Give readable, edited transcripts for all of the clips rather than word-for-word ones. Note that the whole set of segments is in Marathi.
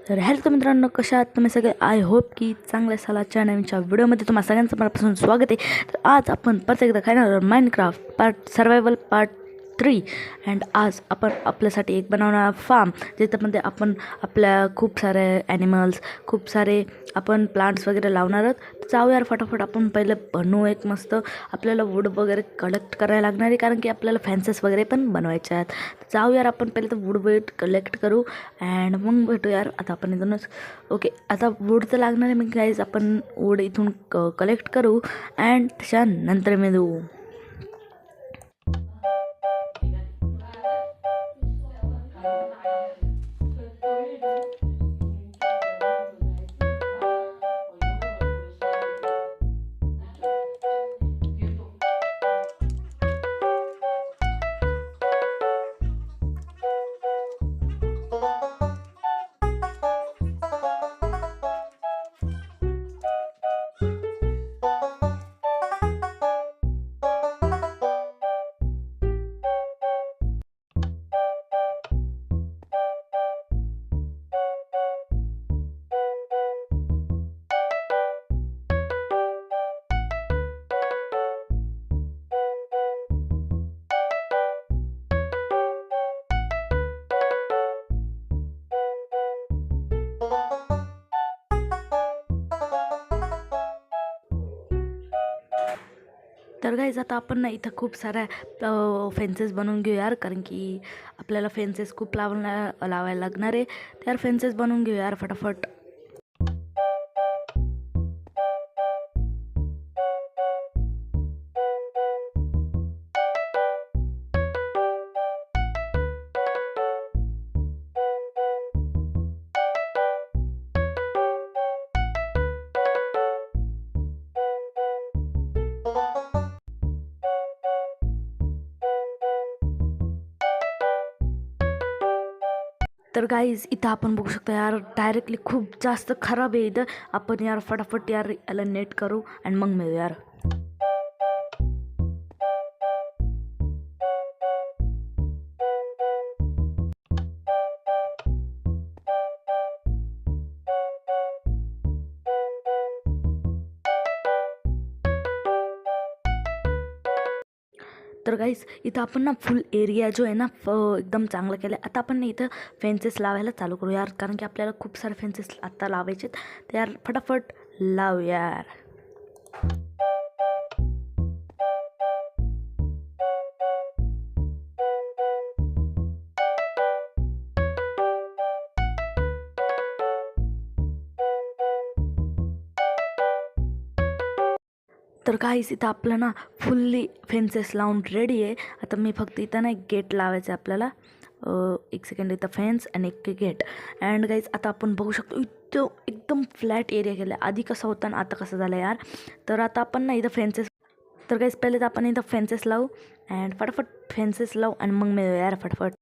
तर हॅलो मित्रांनो, कशा आहात तुम्ही सगळे? आय होप की चांगल्या सालाच्या नवीनच्या व्हिडिओमध्ये तुम्हाला सगळ्यांचं मनापासून स्वागत आहे. तर आज आपण परत एकदा खेळणार माइनक्राफ्ट सर्वायवल पार्ट 3. अँड आज आपण आपल्यासाठी एक बनवणार फार्म, ज्याच्यामध्ये आपण आपल्या खूप सारे ॲनिमल्स, खूप सारे आपण प्लांट्स वगैरे लावणार आहोत. तर जाऊ यार फटाफट आपण पहिले बनवू एक मस्त. आपल्याला वूड वगैरे कलेक्ट करायला लागणार आहे, कारण की आपल्याला फॅन्सेस वगैरे पण बनवायचे आहेत. तर जाऊ यार आपण पहिले तर वूड वेट कलेक्ट करू अँड मग भेटू यार. आता आपण इथूनच ओके, आता वूड तर लागणार आहे. मग गाईज आपण वूड इथून कलेक्ट करू अँड त्याच्यानंतर मी देऊ. तर गाईज आता आपण ना इथं खूप साऱ्या फेन्सेस बनवून घेऊ यार, कारण की आपल्याला फेन्सेस खूप लावायला लागणार आहे. तर फेन्सेस बनवून घेऊ यार फटाफट. तर गाईज इथं आपण बघू शकतो यार, डायरेक्टली खूप जास्त खराब आहे इथं. आपण यार फटाफट यार याला नेट करू आणि मग मिळू यार. तर गाईज इथं आपण ना फुल एरिया जो आहे ना एकदम चांगलं केलं आहे. आता आपण ना इथं फेन्सेस लावायला चालू करू यार, कारण की आपल्याला खूप सारे फेन्सेस आत्ता लावायचे आहेत. तर यार फटाफट लाव यार. तर काहीच इथं आपलं ना फुल्ली फेन्सेस लावून रेडी आहे. आता मी फक्त इथं ना एक गेट लावायचं आहे आपल्याला. एक सेकंड, इथं फेन्स आणि एक गेट. अँड गाईज आता आपण बघू शकतो इथं एकदम फ्लॅट एरिया केला आहे. आधी कसं होता आणि आता कसं झालं यार. तर आता आपण ना इथं फेन्सेस, तर गाईज पहिले तर आपण इथं फेन्सेस लावू अँड फटाफट फेन्सेस लावू आणि मग मिळू यार फटाफट.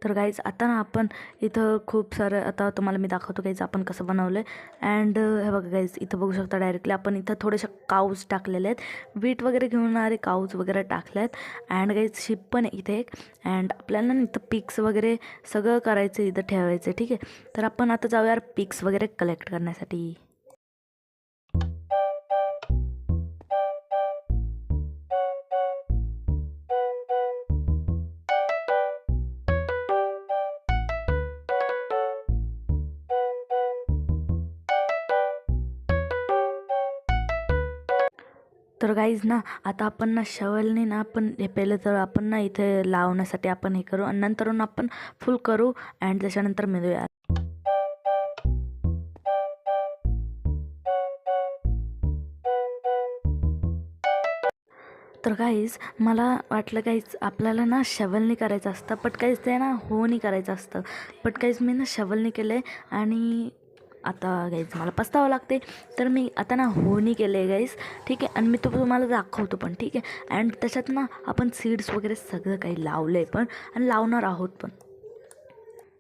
तर गाईज आता ना आपण इथं खूप सारं, आता तुम्हाला मी दाखवतो गाईज आपण कसं बनवलं आहे. अँड हे बघा गाईज, इथं बघू शकता डायरेक्टली आपण इथं थोडेसे काऊज टाकलेले आहेत. वीट वगैरे घेऊन आले काऊज वगैरे टाकले आहेत. अँड गाईज शिप पण आहे इथे एक. अँड आपल्याला ना इथं पिक्स वगैरे सगळं करायचं, इथं ठेवायचं, ठीक आहे. तर आपण आता जाऊया पिक्स वगैरे कलेक्ट करण्यासाठी. तर गाईज ना आता आपण ना शवलने ना आपण हे पहिलं तर आपण ना इथे लावण्यासाठी आपण हे करू आणि नंतरून आपण फुल करू अँड त्याच्यानंतर मिळूया. तर गाईज मला वाटलं गाईज आपल्याला ना शवलने करायचं असतं, बट गाईज ते ना होनी करायचं असतं. बट गाईज मी ना शवलने केलं आहे आणि आता गाईज मला पस्तावं लागते. तर मी आता ना होनी केलं आहे गाईज, ठीक आहे. आणि मी तुम्हाला दाखवतो पण, ठीक आहे. अँड त्याच्यात ना आपण सीड्स वगैरे सगळं काही लावलं आहे पण आणि लावणार आहोत पण.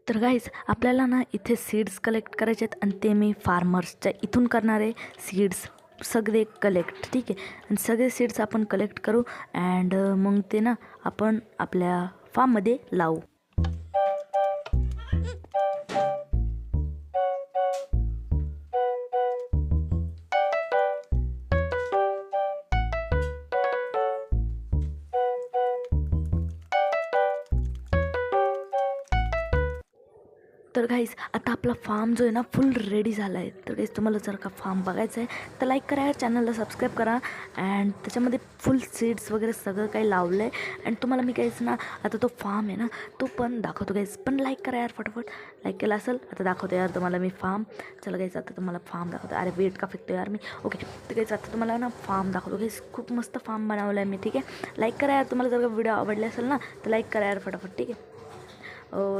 तर गाईज आपल्याला ना इथे सीड्स कलेक्ट करायचे आहेत आणि ते मी फार्मर्सच्या इथून करणार आहे. सीड्स सगळे कलेक्ट, ठीक आहे. आणि सगळे सीड्स आपण कलेक्ट करू अँड मग ते ना आपण आपल्या फार्ममध्ये लावू. तर गाईज आता आपला फार्म जो आहे ना फुल रेडी झाला आहे. तर गाईज तुम्हाला जर का फार्म बघायचं आहे तर लाईक करा, चॅनलला सबस्क्राईब करा. अँड त्याच्यामध्ये फुल सीड्स वगैरे सगळं काही लावलं आहे. अँड तुम्हाला मी काहीच ना आता तो फार्म आहे ना तो पण दाखवतो गाईज. पण लाईक करा यार फटाफट. लाईक केला असेल आता दाखवतो यार तुम्हाला मी फार्म. चला गाईज आता तुम्हाला फार्म दाखवतो. अरे वेट का फेकतो यार मी. ओके तर गाईज आता तुम्हाला ना फार्म दाखवतो गाईज. खूप मस्त फार्म बनवला आहे मी. ठीक आहे, लाईक करा यार. तुम्हाला जर का व्हिडिओ आवडले असेल ना तर लाईक करा यार फटाफट. ठीक आहे,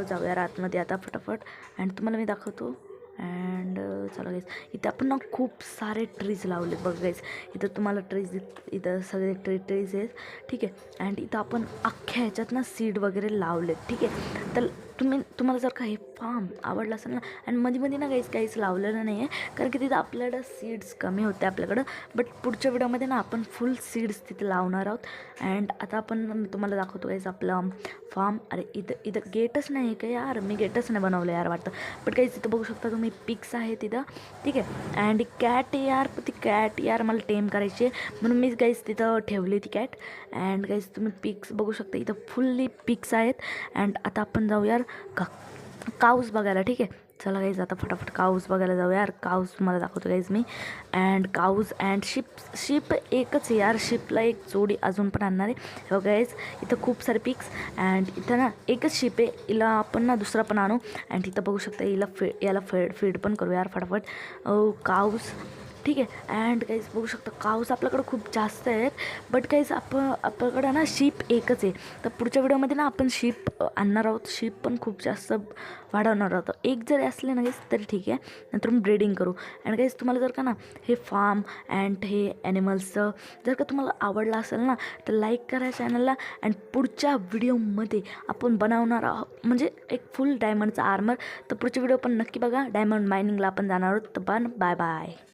जाऊया आतमध्ये आता फटाफट. अँड तुम्हाला मी दाखवतो. अँड चला गाईज इथं आपण ना खूप सारे ट्रीज लावले बघ गाईज. इथं तुम्हाला ट्रीज इथं सगळे ट्रीज आहेत. ठीक आहे, अँड इथं आपण अख्ख्या ह्याच्यात ना सीड वगैरे लावले. ठीक आहे, तर तुम्हाला जर का हे फार्म आवडलं असेल ना. आणि मध्ये ना काहीच लावलेलं नाही आहे कारण की तिथं आपल्याकडं सीड्स कमी होते आपल्याकडं. बट पुढच्या व्हिडिओमध्ये ना आपण फुल सीड्स तिथे लावणार आहोत. अँड आता आपण तुम्हाला दाखवतो गाईज आपलं फार्म. अरे इथं गेटच नाही आहे का यार. मी गेटच नाही बनवलं यार वाटतं. बट काहीच इथं बघू शकता तुम्ही पिक्स आहे तिथं. ठीक आहे, अँड कॅट यार. ती कॅट यार मला टेम करायची आहे म्हणून मी गाईज तिथं ठेवली ती कॅट. अँड गाईज तुम्ही पिक्स बघू शकता इथं फुल्ली पिक्स आहेत. अँड आता आपण जाऊ यार काऊस बघायला. ठीक आहे, चला गाईज आता फटाफट काऊस बघायला जाऊ यार. काऊस मला दाखवतो गाईज मी. अँड काऊस अँड शिप एकच आहे यार. शिपला एक जोडी अजून पण आणणार आहे. हो गाईज इथं खूप सारे पिक्स. अँड इथं ना एकच शिप आहे. हिला आपण ना दुसरा पण आणू. अँड इथं बघू शकता याला फीड पण करू यार फटाफट. काऊस. ठीक आहे, अँड काहीच बघू शकता काऊस आपल्याकडं खूप जास्त आहेत. बट काहीच आपल्याकडं ना शीप एकच आहे. तर पुढच्या व्हिडिओमध्ये ना आपण शीप आणणार आहोत. शीप पण खूप जास्त वाढवणार आहोत. एक जरी असले ना काहीच तरी ठीक आहे, नंतर मी ब्रीडिंग करू. अँड काहीच तुम्हाला जर का ना हे फार्म अँड हे ॲनिमल्सचं जर का तुम्हाला आवडलं असेल ना तर लाईक करा चॅनलला. अँड पुढच्या व्हिडिओमध्ये आपण बनवणार आहोत म्हणजे एक फुल डायमंडचा आर्मर. तर पुढच्या व्हिडिओ पण नक्की बघा. डायमंड मायनिंगला आपण जाणार आहोत. तर पण बाय बाय.